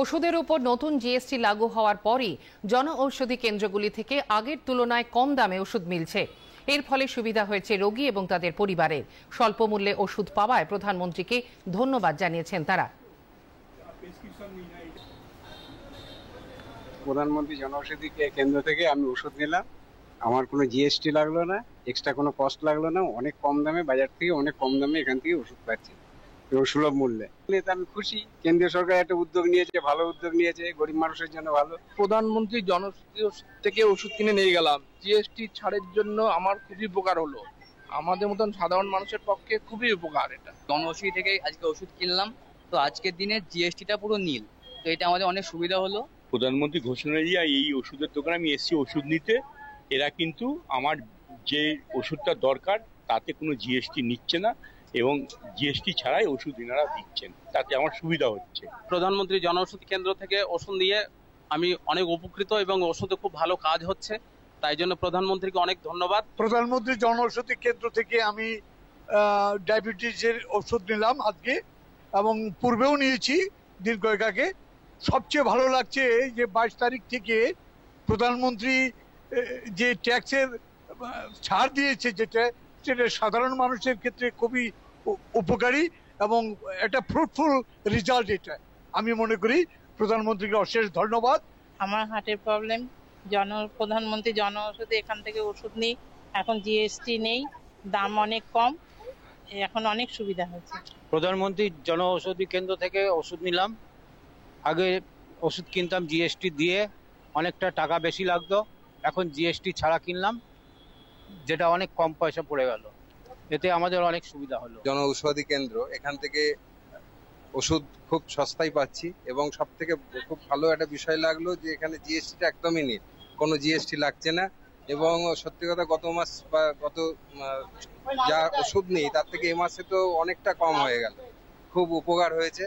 ওষুধের উপর নতুন জিএসটি লাগু হওয়ার পরই জনঔষধি কেন্দ্রগুলি থেকে আগের তুলনায় কম দামে ওষুধ মিলছে। এর ফলে সুবিধা হয়েছে রোগী এবং তাদের পরিবারের। স্বল্প মূল্যে ওষুধ পাওয়ায় প্রধানমন্ত্রীকে ধন্যবাদ জানিয়েছেন তারা। প্রধানমন্ত্রী জনঔষধি কেন্দ্র থেকে আমি ওষুধ নিলাম, আমার কোনো জিএসটি লাগলো না, এক্সট্রা কোনো কস্ট লাগলো না, অনেক কম দামে, বাজার থেকে অনেক কম দামে এখান থেকে ওষুধ পাচ্ছি এবং সুলভ মূল্যে। আমি খুশি, কেন্দ্রীয় সরকার একটা উদ্যোগ নিয়েছে, ভালো উদ্যোগ নিয়েছে, গরিব মানুষের জন্য ভালো। প্রধানমন্ত্রী জনঔষধি থেকে ওষুধ কিনে নিয়ে গেলাম, জিএসটি ছাড়ের জন্য আমার খুবই উপকার হলো। আমাদের মতন সাধারণ মানুষের পক্ষে খুবই উপকার এটা। জনঔষধি থেকে আজকে ওষুধ কিনলাম, তো আজকের দিনে জিএসটিটা পুরো নীল, তো এটা আমাদের অনেক সুবিধা হলো। প্রধানমন্ত্রী ঘোষণা দিয়ে এই ওষুধের দোকানে আমি এসেছি ওষুধ নিতে। এরা কিন্তু আমার যে ওষুধটা দরকার তাতে কোনো জিএসটি নিচ্ছে না এবং জিএসটি ছাড়াই ওষুধ এনারা দিচ্ছেন, তাতে আমার সুবিধা হচ্ছে। প্রধানমন্ত্রী জনঔষধি কেন্দ্র থেকে ওষুধ নিয়ে আমি অনেক উপকৃত এবং ওষুধে খুব ভালো কাজ হচ্ছে, তাই জন্য প্রধানমন্ত্রীকে অনেক ধন্যবাদ। প্রধানমন্ত্রী জনঔষধি কেন্দ্র থেকে আমি ডায়াবেটিসের ওষুধ নিলাম আজকে, এবং পূর্বেও নিয়েছি দিন কয়েক আগে। সবচেয়ে ভালো লাগছে যে 22 তারিখ থেকে প্রধানমন্ত্রী যে ট্যাক্সের ছাড় দিয়েছে, সেটা সাধারণ মানুষের ক্ষেত্রে খুবই উপকারী এবং একটা ফ্রুটফুল রেজাল্ট। এটা আমি মনে করি প্রধানমন্ত্রীকে অশেষ ধন্যবাদ। আমার হার্টের প্রবলেম, প্রধানমন্ত্রী জনঔষধি এখান থেকে ওষুধ নিই, এখন জিএসটি নেই, দাম অনেক কম, এখন অনেক সুবিধা হয়েছে। প্রধানমন্ত্রী জনঔষধি কেন্দ্র থেকে ওষুধ নিলাম। আগে ওষুধ কিনতাম জিএসটি দিয়ে, অনেকটা টাকা বেশি লাগতো, এখন জিএসটি ছাড়া কিনলাম, যেটা অনেক কম পয়সা পড়ে গেল, এতে আমাদের অনেক সুবিধা হলো। জনঔষধি কেন্দ্র, এখান থেকে ওষুধ খুব সস্তায় পাচ্ছি এবং সব থেকে খুব ভালো একটা বিষয় লাগলো যে এখানে জিএসটিটা একদমই নেই, কোনো জিএসটি লাগছে না। এবং সত্যি কথা, গত মাস বা গত যা ওষুধ নেই তার থেকে এ মাসে তো অনেকটা কম হয়ে গেল, খুব উপকার হয়েছে।